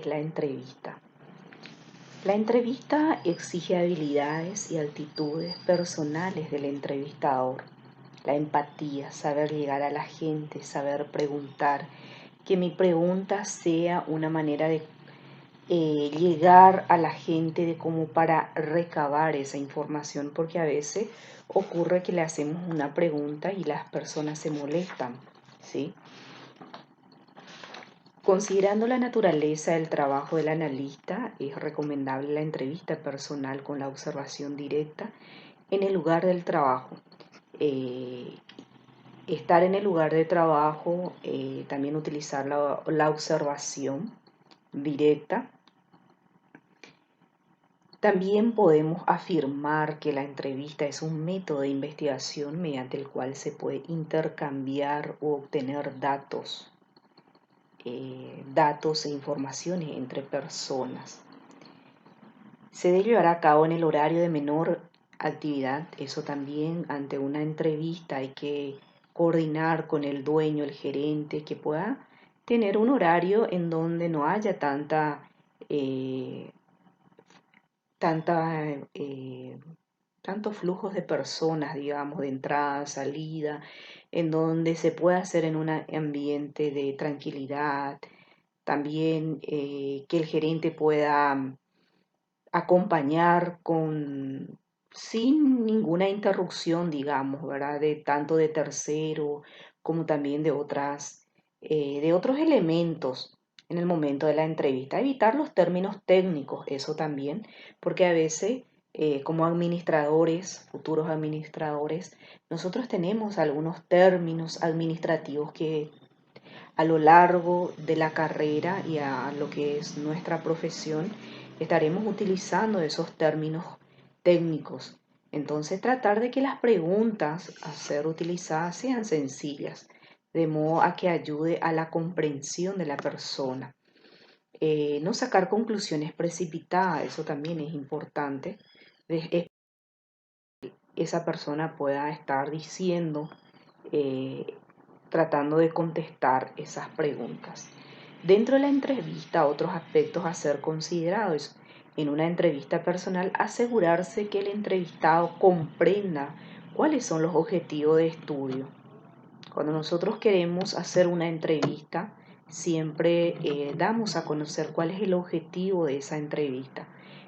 es la entrevista. La entrevista exige habilidades y actitudes personales del entrevistador. La empatía, saber llegar a la gente, saber preguntar, que mi pregunta sea una manera de llegar a la gente de como para recabar esa información, porque a veces ocurre que le hacemos una pregunta y las personas se molestan, ¿sí? Considerando la naturaleza del trabajo del analista, es recomendable la entrevista personal con la observación directa en el lugar del trabajo. Eh, Estar en el lugar de trabajo, también utilizar la observación directa. También podemos afirmar que la entrevista es un método de investigación mediante el cual se puede intercambiar o obtener datos e informaciones entre personas. Se debe llevar a cabo en el horario de menor actividad. Eso también, ante una entrevista hay que coordinar con el dueño, el gerente, que pueda tener un horario en donde no haya eh, tanta, tantos flujos de personas, digamos, de entrada, salida, en donde se pueda hacer en un ambiente de tranquilidad. También que el gerente pueda acompañar sin ninguna interrupción, digamos, ¿verdad? De tanto de tercero como también de otros elementos en el momento de la entrevista. Evitar los términos técnicos, eso también, porque a veces, como administradores, futuros administradores, nosotros tenemos algunos términos administrativos que a lo largo de la carrera y a lo que es nuestra profesión, estaremos utilizando esos términos técnicos. Entonces, tratar de que las preguntas a ser utilizadas sean sencillas, de modo a que ayude a la comprensión de la persona. No sacar conclusiones precipitadas, eso también es importante. Esa persona pueda estar diciendo, eh, tratando de contestar esas preguntas. Dentro de la entrevista, otros aspectos a ser considerados. En una entrevista personal, asegurarse que el entrevistado comprenda cuáles son los objetivos de estudio. Cuando nosotros queremos hacer una entrevista, siempre damos a conocer cuál es el objetivo de esa entrevista.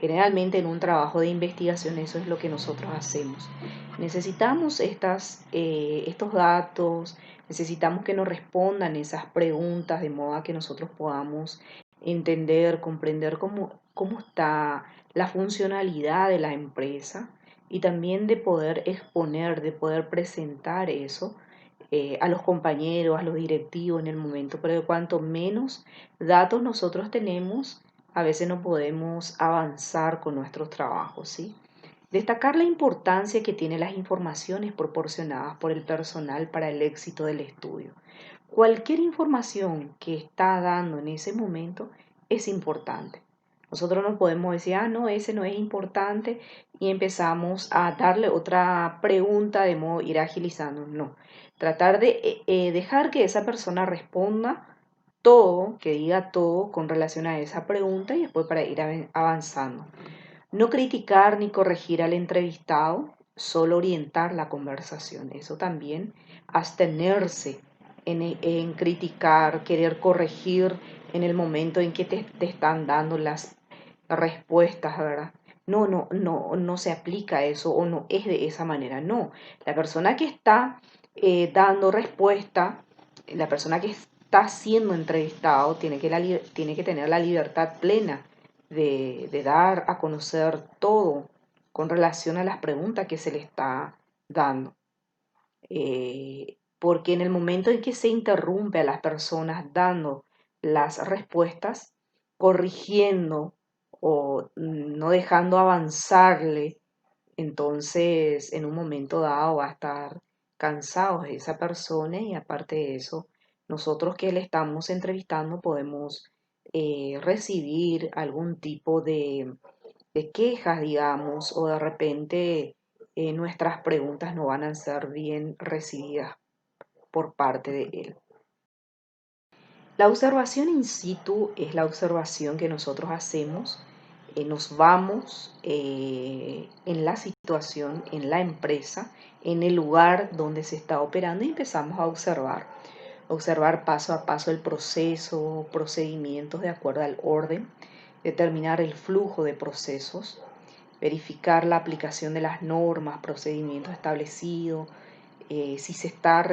Generalmente en un trabajo de investigación eso es lo que nosotros hacemos. Necesitamos estos datos, necesitamos que nos respondan esas preguntas de modo a que nosotros podamos entender, comprender cómo está la funcionalidad de la empresa y también de poder exponer, de poder presentar eso a los compañeros, a los directivos en el momento, pero cuanto menos datos nosotros tenemos, a veces no podemos avanzar con nuestros trabajos, ¿sí? Destacar la importancia que tienen las informaciones proporcionadas por el personal para el éxito del estudio. Cualquier información que está dando en ese momento es importante. Nosotros no podemos decir, no, ese no es importante y empezamos a darle otra pregunta de modo ir agilizando. No, tratar de dejar que esa persona responda todo, que diga todo con relación a esa pregunta y después para ir avanzando. No criticar ni corregir al entrevistado, solo orientar la conversación. Eso también, abstenerse en criticar, querer corregir en el momento en que te están dando las respuestas, ¿verdad? No se aplica eso o no es de esa manera. No, la persona que está dando respuesta, la persona que está siendo entrevistado tiene que tener la libertad plena de dar a conocer todo con relación a las preguntas que se le está dando. Porque en el momento en que se interrumpe a las personas dando las respuestas, corrigiendo o no dejando avanzarle, entonces en un momento dado va a estar cansados de esa persona y aparte de eso, nosotros que le estamos entrevistando podemos recibir algún tipo de quejas, digamos, o de repente nuestras preguntas no van a ser bien recibidas por parte de él. La observación in situ es la observación que nosotros hacemos, nos vamos en la situación, en la empresa, en el lugar donde se está operando y empezamos a observar. Observar paso a paso el proceso, procedimientos de acuerdo al orden, determinar el flujo de procesos, verificar la aplicación de las normas, procedimientos establecidos, si se está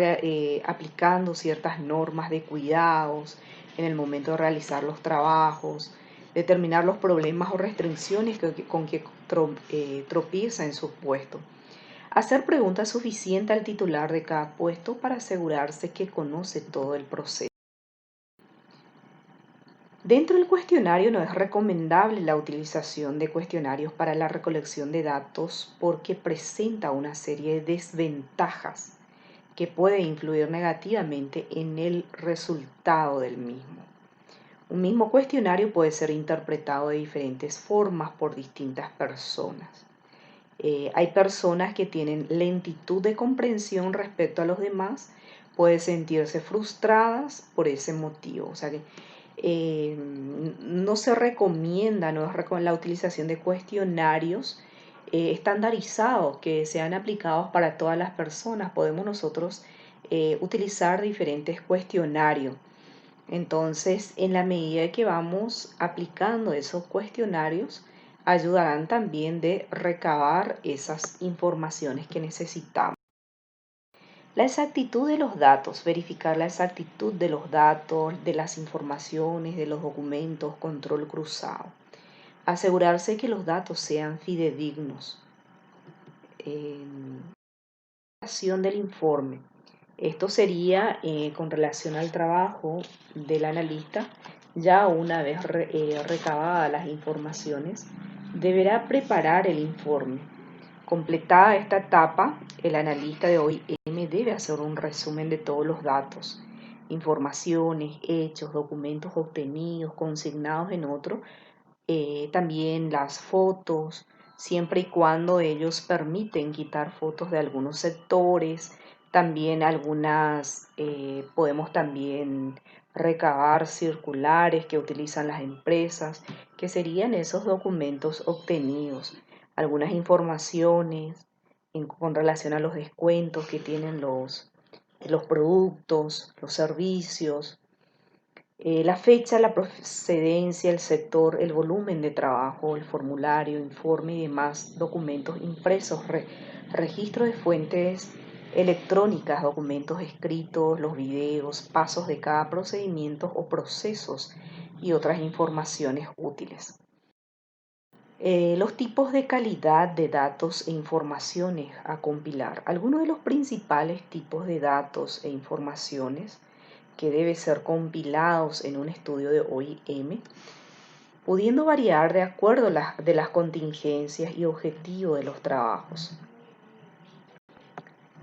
aplicando ciertas normas de cuidados en el momento de realizar los trabajos, determinar los problemas o restricciones con que tropieza en su puesto. Hacer preguntas suficientes al titular de cada puesto para asegurarse que conoce todo el proceso. Dentro del cuestionario no es recomendable la utilización de cuestionarios para la recolección de datos porque presenta una serie de desventajas que puede influir negativamente en el resultado del mismo. Un mismo cuestionario puede ser interpretado de diferentes formas por distintas personas. Hay personas que tienen lentitud de comprensión respecto a los demás, pueden sentirse frustradas por ese motivo. O sea que no se recomienda la utilización de cuestionarios estandarizados que sean aplicados para todas las personas. Podemos nosotros utilizar diferentes cuestionarios. Entonces, en la medida que vamos aplicando esos cuestionarios, ayudarán también de recabar esas informaciones que necesitamos. La exactitud de los datos, verificar la exactitud de los datos, de las informaciones, de los documentos, control cruzado. Asegurarse que los datos sean fidedignos. Del informe. Esto sería con relación al trabajo del analista. Ya una vez recabadas las informaciones, deberá preparar el informe. Completada esta etapa, el analista de OIM debe hacer un resumen de todos los datos, informaciones, hechos, documentos obtenidos, consignados en otro, también las fotos, siempre y cuando ellos permiten quitar fotos de algunos sectores, también podemos también recabar circulares que utilizan las empresas, que serían esos documentos obtenidos, algunas informaciones con relación a los descuentos que tienen los productos, los servicios, la fecha, la procedencia, el sector, el volumen de trabajo, el formulario, informe y demás documentos impresos, registro de fuentes electrónicas, documentos escritos, los videos, pasos de cada procedimiento o procesos y otras informaciones útiles. Los tipos de calidad de datos e informaciones a compilar. Algunos de los principales tipos de datos e informaciones que deben ser compilados en un estudio de OIM, pudiendo variar de acuerdo a las contingencias y objetivos de los trabajos.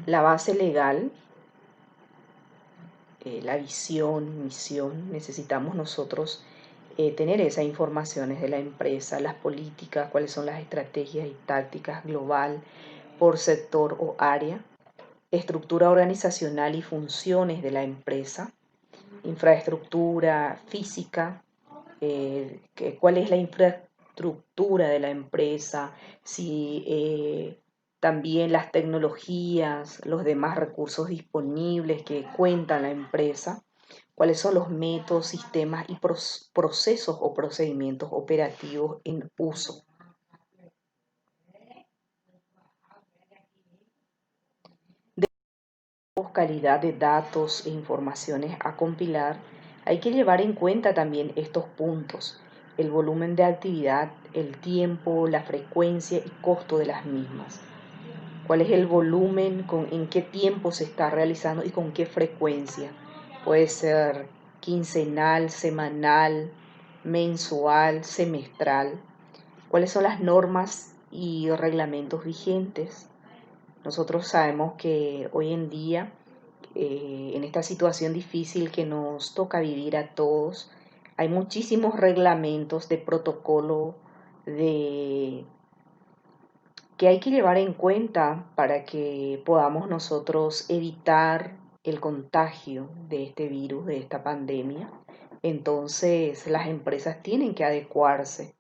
La base legal, la visión, misión, necesitamos nosotros tener esas informaciones de la empresa, las políticas, cuáles son las estrategias y tácticas global por sector o área, estructura organizacional y funciones de la empresa, infraestructura física, cuál es la infraestructura de la empresa, si también las tecnologías, los demás recursos disponibles que cuenta la empresa, cuáles son los métodos, sistemas y procesos o procedimientos operativos en uso. Calidad de datos e informaciones a compilar, hay que llevar en cuenta también estos puntos: el volumen de actividad, el tiempo, la frecuencia y costo de las mismas. ¿Cuál es el volumen, en qué tiempo se está realizando y con qué frecuencia? Puede ser quincenal, semanal, mensual, semestral. ¿Cuáles son las normas y reglamentos vigentes? Nosotros sabemos que hoy en día, en esta situación difícil que nos toca vivir a todos, hay muchísimos reglamentos de protocolo que hay que llevar en cuenta para que podamos nosotros evitar el contagio de este virus, de esta pandemia. Entonces las empresas tienen que adecuarse,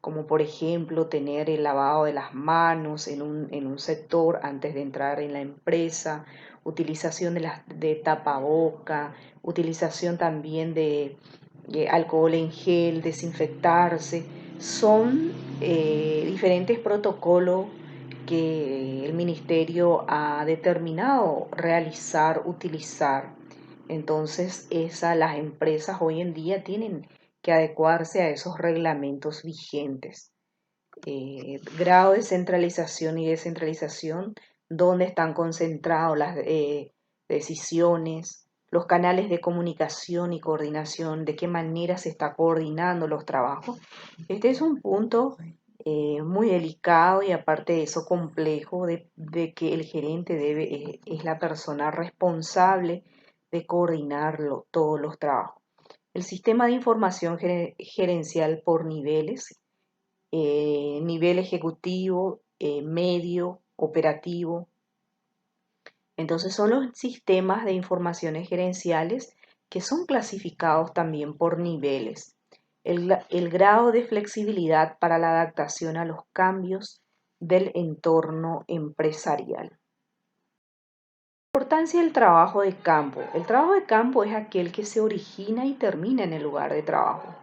como por ejemplo tener el lavado de las manos en un sector antes de entrar en la empresa, utilización de tapaboca, utilización también de alcohol en gel, desinfectarse. Son diferentes protocolos que el ministerio ha determinado realizar, utilizar. Entonces, las empresas hoy en día tienen que adecuarse a esos reglamentos vigentes. Grado de centralización y descentralización, dónde están concentradas las decisiones, los canales de comunicación y coordinación, de qué manera se está coordinando los trabajos. Este es un punto muy delicado y aparte de eso complejo, de que el gerente es la persona responsable de coordinarlo, todos los trabajos. El sistema de información gerencial por niveles, nivel ejecutivo, medio, operativo. Entonces son los sistemas de informaciones gerenciales que son clasificados también por niveles. El grado de flexibilidad para la adaptación a los cambios del entorno empresarial. Importancia del trabajo de campo. El trabajo de campo es aquel que se origina y termina en el lugar de trabajo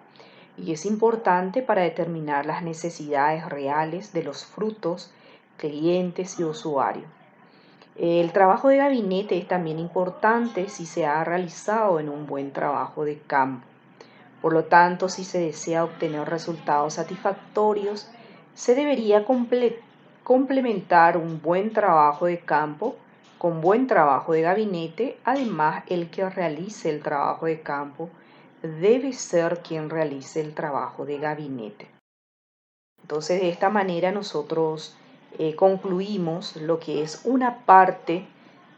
y es importante para determinar las necesidades reales de los frutos, clientes y usuarios. El trabajo de gabinete es también importante si se ha realizado en un buen trabajo de campo. Por lo tanto, si se desea obtener resultados satisfactorios, se debería complementar un buen trabajo de campo con buen trabajo de gabinete. Además, el que realice el trabajo de campo debe ser quien realice el trabajo de gabinete. Entonces, de esta manera nosotros concluimos lo que es una parte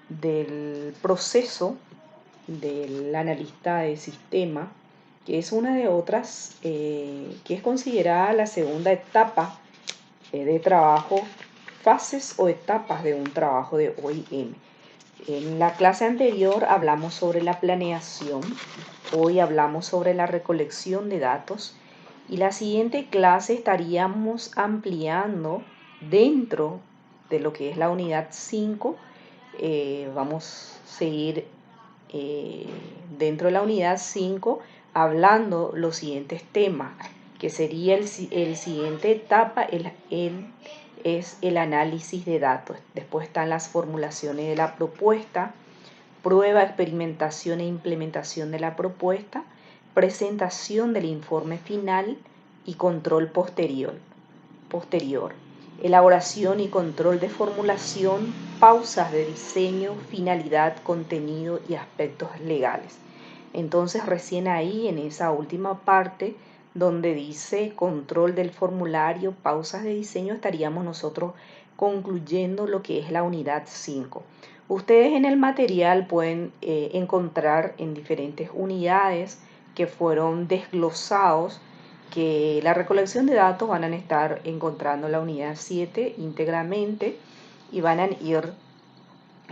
del proceso del analista de sistema, que es una de otras, que es considerada la segunda etapa de trabajo, fases o etapas de un trabajo de OIM. En la clase anterior hablamos sobre la planeación, hoy hablamos sobre la recolección de datos y la siguiente clase estaríamos ampliando dentro de lo que es la unidad 5. Vamos a seguir dentro de la unidad 5 hablando los siguientes temas, que sería el siguiente etapa, es el análisis de datos. Después están las formulaciones de la propuesta, prueba, experimentación e implementación de la propuesta, presentación del informe final y control posterior. Elaboración y control de formulación, pausas de diseño, finalidad, contenido y aspectos legales. Entonces recién ahí en esa última parte donde dice control del formulario, pausas de diseño, estaríamos nosotros concluyendo lo que es la unidad 5. Ustedes en el material pueden encontrar en diferentes unidades que fueron desglosados, que la recolección de datos van a estar encontrando la unidad 7 íntegramente y van a ir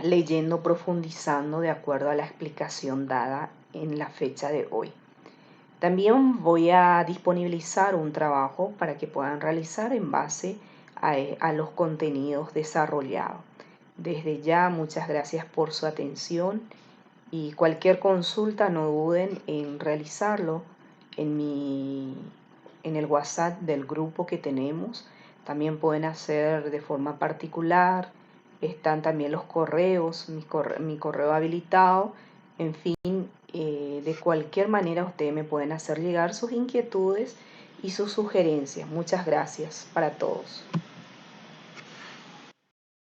leyendo, profundizando de acuerdo a la explicación dada en la fecha de hoy. También voy a disponibilizar un trabajo para que puedan realizar en base a los contenidos desarrollados. Desde ya, muchas gracias por su atención y cualquier consulta no duden en realizarlo en el WhatsApp del grupo que tenemos. También pueden hacer de forma particular. Están también los correos, mi correo habilitado. En fin, de cualquier manera ustedes me pueden hacer llegar sus inquietudes y sus sugerencias. Muchas gracias para todos.